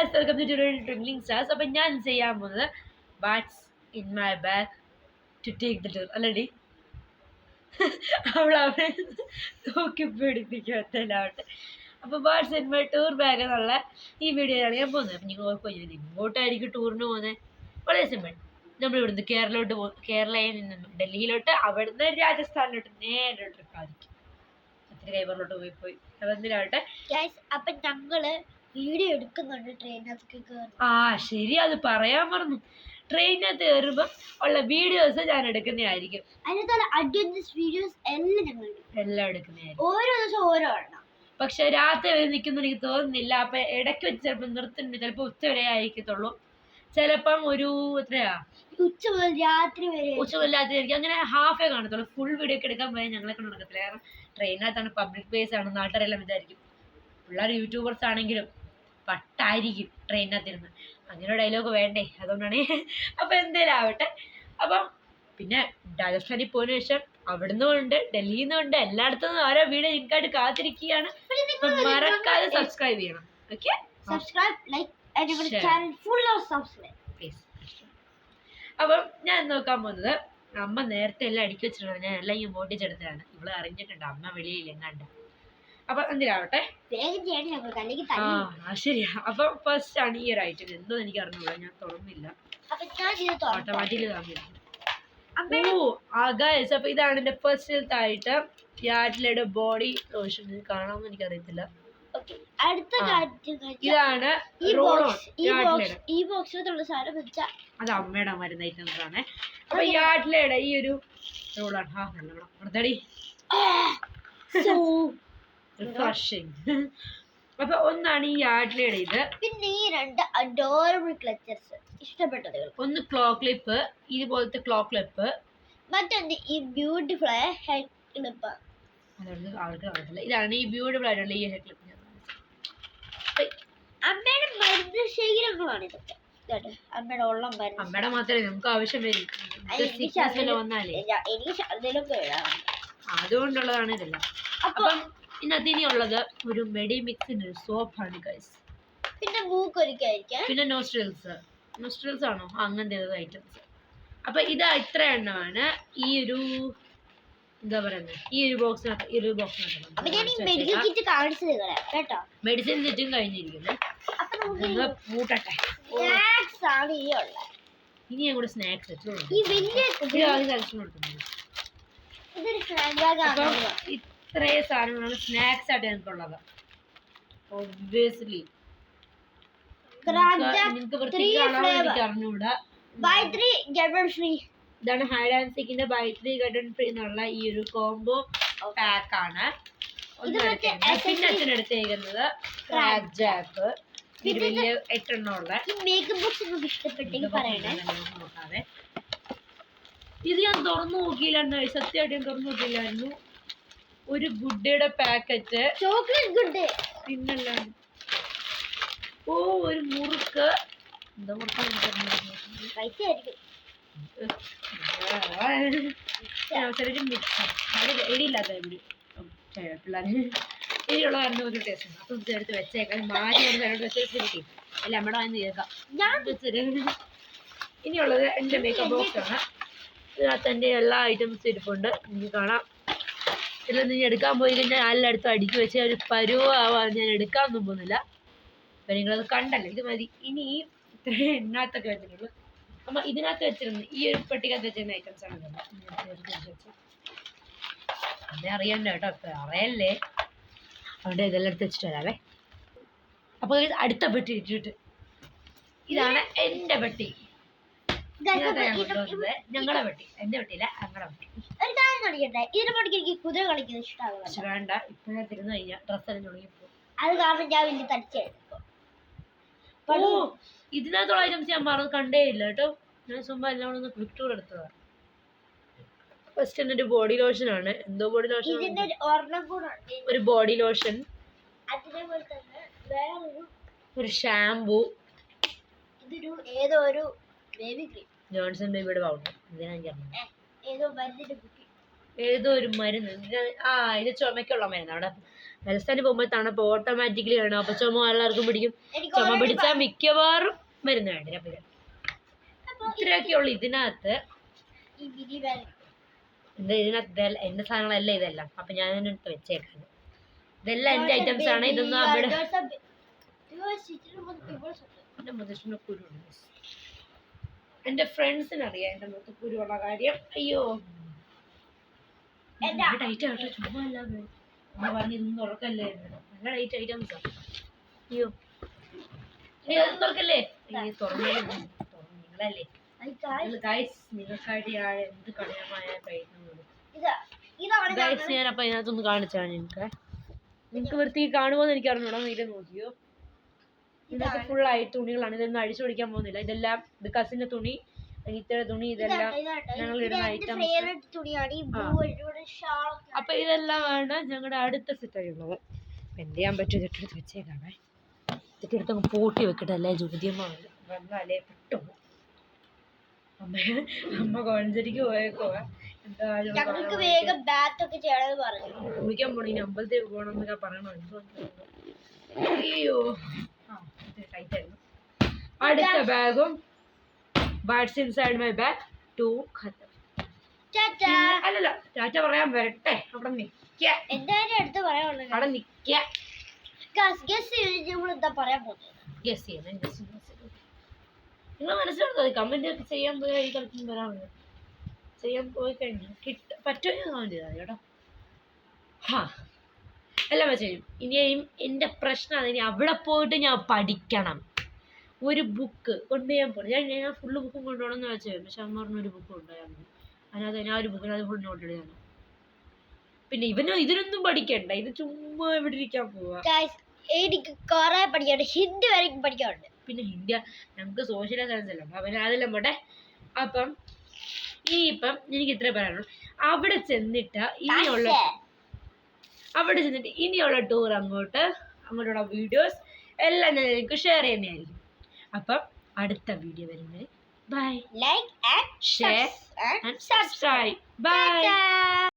Guys, welcome to twinkling stars. അപ്പം ഞാൻ ചെയ്യാൻ പോകുന്നത് what's in my bag to take the tour. അല്ലടി അവളെ നോക്കി പേടിപ്പിക്കാത്തല്ലാവട്ടെ. അപ്പോൾ what's in my tour bag എന്നുള്ള ഈ വീഡിയോയാണ് ഞാൻ പോകുന്നത്. അപ്പം നിങ്ങൾ ഓർക്കും ഞാൻ ഇങ്ങോട്ടായിരിക്കും ടൂറിന് പോകുന്നത്. വളരെ സിമ്പിൾ. നമ്മളിവിടുന്ന് കേരളയിൽ നിന്ന് ഡൽഹിയിലോട്ട്, അവിടുന്ന് രാജസ്ഥാനിലോട്ട് നേരെ ട്രിപ്പ് ആയിരിക്കും. ഒത്തിരി കൈവറിലോട്ട് പോയി അതെന്തിനാവട്ടെ. അപ്പം ഞങ്ങള് വീഡിയോ എടുക്കുന്നുണ്ട് ട്രെയിനകത്ത് കയറി. ശരി, അത് പറയാൻ മറന്നു. ട്രെയിനകത്ത് കയറുമ്പോൾ ഉള്ള വീഡിയോസ് ഞാൻ എടുക്കുന്നതായിരിക്കും. അതിനകത്തുള്ള അഡ്വഞ്ചർ വീഡിയോസ് എല്ലാം എടുക്കുന്നതായിരിക്കും. ഓരോ ദിവസം ഓരോ എണ്ണം. പക്ഷെ രാത്രി വരെ നിൽക്കുന്നു എനിക്ക് തോന്നുന്നില്ല. അപ്പൊ ഇടയ്ക്ക് വെച്ച് ചിലപ്പോൾ നിർത്തുന്നുണ്ട്. ചിലപ്പോൾ ഉച്ച വരെ ആയിരിക്കത്തുള്ളൂ. ചിലപ്പം ഒരു എത്രയാ ഉച്ച മുതൽ രാത്രി വരെ ആയിരിക്കും. അങ്ങനെ ഹാഫേ കാണത്തുള്ളൂ. ഫുൾ വീഡിയോ ഒക്കെ എടുക്കാൻ പോയാൽ ഞങ്ങളെ കൊണ്ട് നടക്കത്തില്ല. കാരണം ട്രെയിനകത്താണ്, പബ്ലിക് പ്ലേസ് ആണ്, നാട്ടുകാരെല്ലാം ഇതായിരിക്കും. പിള്ളേർ യൂട്യൂബേഴ്സ് ആണെങ്കിലും പട്ടായിരിക്കും ട്രെയിനകത്തിരുന്ന്. അങ്ങനെ ഡയലോഗ് വേണ്ടേ, അതുകൊണ്ടാണ്. അപ്പം എന്തേലും ആവട്ടെ. അപ്പം പിന്നെ രാജസ്ഥാനിൽ പോയതിനു ശേഷം അവിടുന്ന് ഉണ്ട്, ഡൽഹിയിൽ നിന്നുണ്ട്, എല്ലായിടത്തും ഓരോ വീഡിയോ നിങ്ങൾക്കായിട്ട് കാത്തിരിക്കുകയാണ്. മറക്കാതെ സബ്സ്ക്രൈബ് ചെയ്യണം. Okay, subscribe, like channel full of subscribe please. അപ്പം ഞാൻ നോക്കാൻ പോകുന്നത്, അമ്മ നേരത്തെ എല്ലാം അടുക്കി വെച്ചിട്ടുണ്ട്. ഞാൻ എല്ലാം ഈ മോട്ടിച്ചെടുത്തതാണ്. ഇവള് അറിഞ്ഞിട്ടുണ്ട് അമ്മ വെളിയിൽ എങ്ങാണ്ട. അപ്പൊ എന്തിനാവട്ടെ. ശരിയാ. അപ്പൊ ഫസ്റ്റ് ആണ് ഈ ഒരു ഐറ്റം. എന്തോ എനിക്ക് അറിഞ്ഞൂടാ, ഞാൻ തുറന്നില്ല. ഓട്ടോമാറ്റിക്കലി തന്നിട്ടുണ്ട്. അപ്പൊ ഇതാണ് എന്റെ ഫസ്റ്റ് ആയിട്ട് യാഡ്ലയുടെ ബോഡി ലോഷൻ. കാണാമെന്ന് എനിക്കറിയത്തില്ല. ഇതാണ് ഈ ബോക്സിലുള്ള സാധനം വെച്ചാൽ അത് അമ്മയുടെ മരുന്ന് ഐറ്റംസ് ആണ്. അപ്പൊ യാഡ്ലയുടെ ഈ ഒരു റോളാണ്. അപ്പൊ ഒന്നാണ് ഈ യാഡ്ലയുടെ ഇത്. പിന്നെ ഈ രണ്ട് അഡോറബിൾ ക്ലച്ചേഴ്സ് ഇഷ്ടപ്പെട്ടത്. ഒന്ന് ക്ലോ ക്ലിപ്പ്, ഇതുപോലത്തെ ക്ലോ ക്ലിപ്പ്. മറ്റൊന്ന് ഈ ബ്യൂട്ടിഫുൾ ആയ ഹെഡ് ക്ലിപ്പ്. ഇതാണ് ഈ ബ്യൂട്ടിഫുൾ ആയിട്ടുള്ള ഈ ഹെഡ് ക്ലിപ്പ്. അമ്മയുടെ മരുന്ന് ശേഖരങ്ങളാണ് ഇതൊക്കെ. അമ്മയുടെ ഉള്ള മരുന്ന്, അമ്മയുടെ മാത്രമേ നമുക്ക് ആവശ്യം വരും. വന്നാലേ എനിക്ക് ഛർദിലൊക്കെ അതുകൊണ്ടുള്ളതാണ് ഇതെല്ലാം. അപ്പം ഇതിനകത്ത് ഇനിയുള്ളത് ഒരു മെഡിമിക്സിന്റെ ഒരു സോപ്പാണ് ഗൈസ്. പിന്നെ മൂക്കൊരിക്കായിരിക്കാം. പിന്നെ നോസ്ട്രിൽസ് ആണോ അങ്ങനത്തെ ഐറ്റംസ്. അപ്പൊ ഇത് ഇത്ര എണ്ണമാണ് ഈ ഒരു എന്താ പറയുന്നത്, ഈ ഒരു ബോക്സിനകത്ത്. മെഡിസിൻ കിറ്റും കഴിഞ്ഞിരിക്കുന്നു. പൂട്ടട്ടെ. ഇനി ഞാൻ കൂടെ സ്നാക്സ് ഇത്രയും സാധനങ്ങളാണ് സ്നാക്സ് ആയിട്ട് ഞങ്ങൾക്കുള്ളത്. ഒബ്വിയസ്ലി നിങ്ങൾക്ക് വൃത്തിക്കാണോ എനിക്ക് അറിഞ്ഞൂടാ. ഇതാണ് hide and സീക്കിന്റെ by 3 get 1 free എന്നുള്ള ഈ ഒരു കോംബോ പാക്ക് ആണ്. പിന്നെ അച്ഛനെടുത്തേക്കുന്നത് ക്രാക്ക് ജാക്ക്. ഇത് വലിയ 8 എണ്ണം ഉള്ള. നോക്കാതെ ഇത് ഞാൻ തുറന്നു നോക്കിയില്ലായിരുന്നു. സത്യമായിട്ട് ഞാൻ തുറന്നു നോക്കിയില്ലായിരുന്നു. ഒരു ഗുഡ്ഡയുടെ പാക്കറ്റ്, ചോക്ലേറ്റ് ഗുഡ്. പിന്നല്ല ഒരു മുറുക്ക്. എന്താ മുറുക്ക്? പൈസ ആയിരിക്കും. എടിയില്ലാത്ത പിള്ളേർ എരിയുള്ള കാരണം ഒരു ടേസ്റ്റ് ഉണ്ട്. അപ്പം എടുത്ത് വെച്ചേക്കാം. മാറ്റി വെച്ചിട്ട് അല്ല നമ്മുടെ വാങ്ങി കേൾക്കാം. ഇനിയുള്ളത് എൻ്റെ മേക്കപ്പ് ബോക്സ് ആണ്. ഇതിനകത്ത് എൻ്റെ എല്ലാ ഐറ്റംസും ഇരിപ്പുണ്ട്. നിങ്ങൾക്ക് കാണാം. ഇതിൽ നീ എടുക്കാൻ പോയി കഴിഞ്ഞാൽ എല്ലായിടത്തും അടുക്കി വെച്ച് ഒരു പരുവാവാൻ ഞാൻ എടുക്കാനൊന്നും പോകുന്നില്ല. അപ്പം നിങ്ങളത് കണ്ടല്ലോ, ഇത് മതി. ഇനി ഇത്രയും എണ്ണത്തൊക്കെ വെച്ചിട്ടുള്ളൂ. അമ്മ ഇതിനകത്ത് വെച്ചിരുന്നു, ഈ ഒരു പെട്ടിക്കകത്ത് വെച്ചിരുന്ന ഐറ്റംസ് ആണ്. അതെ അറിയണ്ട കേട്ടോ, ഇപ്പം അറിയല്ലേ. അവിടെ ഇതെല്ലാം എടുത്ത് വെച്ചിട്ട് വരാവേ. അപ്പോൾ അടുത്ത പെട്ടി ഇട്ടിട്ട് ഇതാണ് എൻ്റെ പെട്ടി. ഞങ്ങളുടെ പെട്ടി, എൻ്റെ പെട്ടിയില്ല, ഞങ്ങളുടെ പെട്ടി. കുതിര കളിക്കുന്നത് ഇഷ്ടമാണ്. വേണ്ട, ഇപ്പോഴേ തിരുന്നു കഴിഞ്ഞാൽ ഡ്രസ്സെല്ലാം തുടങ്ങിയപ്പോൾ അത് കാരണം ഞാൻ വലിയ തടിച്ചെടുക്കും. ഇതിനകത്തുള്ള ഐറ്റംസ് ഞാൻ മറന്ന് കണ്ടേ ഇല്ല കേട്ടോ. ഞാൻ ചുമ്മാ എല്ലാം ഒന്ന് ക്ലിക്ക് ടൂർ എടുത്തതാണ്. ഫസ്റ്റ് തന്നെ ഒരു ബോഡി ലോഷൻ ആണ്. എന്തോ ബോഡി ലോഷൻ, ഒരു ബോഡി ലോഷൻ, ഒരു ഷാംപൂ, ഏതോ ഒരു ബേബി ക്രീം, ജോൺസൺ ബേബിയുടെ പൗഡർ. ഏതോ ഒരു മരുന്ന്. ഇത് ചുമക്കുള്ള മരുന്ന്. അവിടെ രാജസ്ഥാനിൽ പോകുമ്പോൾ തണുപ്പ് ഓട്ടോമാറ്റിക്കലി ആണ്. അപ്പോൾ ചുമ എല്ലാവർക്കും പിടിക്കും. എനിക്ക് ചുമ already പിടിച്ചാൽ മിക്കവാറും മരുന്ന് വേണ്ടി. അപ്പം ഇത്രയൊക്കെയുള്ളൂ ഇതിനകത്ത്. ഈ വിധി വേറെ. എന്താ ഇതിനകത്ത് എൻ്റെ സാധനങ്ങളല്ല ഇതെല്ലാം. അപ്പം ഞാൻ ഇതിനടുത്ത് വെച്ചേക്കാണ്. ഇതെല്ലാം എൻ്റെ ഐറ്റംസ് ആണ്. ഇതൊന്നും അവിടെ എൻ്റെ മുതശ്ശിൻ്റെ കുരുണ്ട്. എൻ്റെ ഫ്രണ്ട്സിനറിയാം എൻ്റെ മുഖത്ത് കുരുള്ള കാര്യം. അയ്യോ ടൈറ്റ് ആട്ടോ, ചുമ്മാ അല്ലാതെ അമ്മ പറഞ്ഞ് ഇന്ന് തുറക്കല്ലേ, നല്ല ടൈറ്റ് ഐറ്റംസാണ്. അയ്യോ തുറക്കല്ലേ, നിങ്ങളല്ലേ ഗൈസ്, നിങ്ങൾക്കായിട്ട് ഞാൻ എന്ത് കഠിനമായ പ്രയത്നം. ഗൈസ് ഞാൻ അപ്പം ഇതിനകത്തൊന്ന് കാണിച്ചാണ് നിങ്ങൾക്ക് വൃത്തി കാണുമോന്ന് എനിക്ക് അറിഞ്ഞൂടാ. ഇത് നോക്കിയോ, ഇതിനകത്ത് ഫുള്ളായി തുണികളാണ്. ഇതൊന്നും അഴിച്ചു പിടിക്കാൻ പോകുന്നില്ല. ഇതെല്ലാം ഇത് കസിന്റെ തുണി, അനിയത്തിയുടെ തുണി, ഇതെല്ലാം ഞങ്ങൾ ഇടുന്ന ഐറ്റംസ്. അപ്പൊ ഇതെല്ലാമാണ് ഞങ്ങളുടെ അടുത്ത സെറ്റായിട്ടുള്ളത്. എന്ത് ചെയ്യാൻ പറ്റും, ഇതൊക്കെ വെച്ചേക്കാണേ. ഇതൊക്കെ എടുത്തങ്ങ് പൂട്ടി വെക്കട്ടെ, അല്ലേ ജ്യോതിയമ്മ വന്നാലേ കിട്ടും. അമ്മ കോഴഞ്ചേരിക്ക് പോയേക്കോ. കുളിക്കാൻ പോണ, ഇനി അമ്പലത്തേക്ക് പോകണം എന്നൊക്കെ പറയണോ. അയ്യോ ടൈറ്റായിരുന്നു. അടുത്ത ബാഗും ബാഡ്സ് ഇൻസൈഡ് മൈ ബാഗ് 2 ഖത്തം. അല്ലല്ല ടാറ്റ പറയാൻ വരട്ടെ. അവിടെ നിക്ക, അവിടെ നിക്ക. നിങ്ങൾ മനസ്സിലാക്കുക, കമന്റ് ഒക്കെ ചെയ്യാൻ പോയി കളിക്കും വരാറുണ്ട്. ചെയ്യാൻ പോയി കഴിഞ്ഞാൽ പറ്റുമെങ്കിൽ കമന്റ് ചെയ്താൽ കേട്ടോ. ഹാ എല്ലാം ചെയ്യും. ഇനിയും എൻ്റെ പ്രശ്നമാണ്, ഇനി അവിടെ പോയിട്ട് ഞാൻ പഠിക്കണം. ഒരു ബുക്ക് കൊണ്ടുപോയാൽ പോകണം. ഞാൻ ഫുള്ള് ബുക്കും കൊണ്ടുപോകണം എന്ന് വെച്ചാൽ, പക്ഷെ അമ്മ പറഞ്ഞൊരു ബുക്ക് കൊണ്ടുപോയാൽ മതി. അതിനകത്ത് ഞാൻ ഒരു ബുക്കിനകത്ത് ഫുൾ നോട്ട് എഴുതാൻ. പിന്നെ ഇതിനൊന്നും പഠിക്കണ്ട, ഇത് ചുമ്മാ ഇവിടെ ഇരിക്കാൻ പോവാ. എനിക്ക് കുറെ പഠിക്കാണ്ട്, ഹിന്ദി വരെ പഠിക്കാറുണ്ട്. പിന്നെ ഹിന്ദി ഞങ്ങൾക്ക് സോഷ്യൽ സയൻസ് അല്ല, അപ്പം അതെല്ലാം പോട്ടെ. അപ്പം ഇനിയിപ്പം എനിക്ക് ഇത്രേ പറയാനുള്ളൂ. അവിടെ ചെന്നിട്ട് ഇനിയുള്ള ടൂർ അങ്ങോട്ടുള്ള വീഡിയോസ് എല്ലാം ഞാൻ എനിക്ക് ഷെയർ ചെയ്യുന്നതായിരിക്കും. അപ്പം അടുത്ത വീഡിയോ വരുന്നത് bye. Like and share and subscribe. By.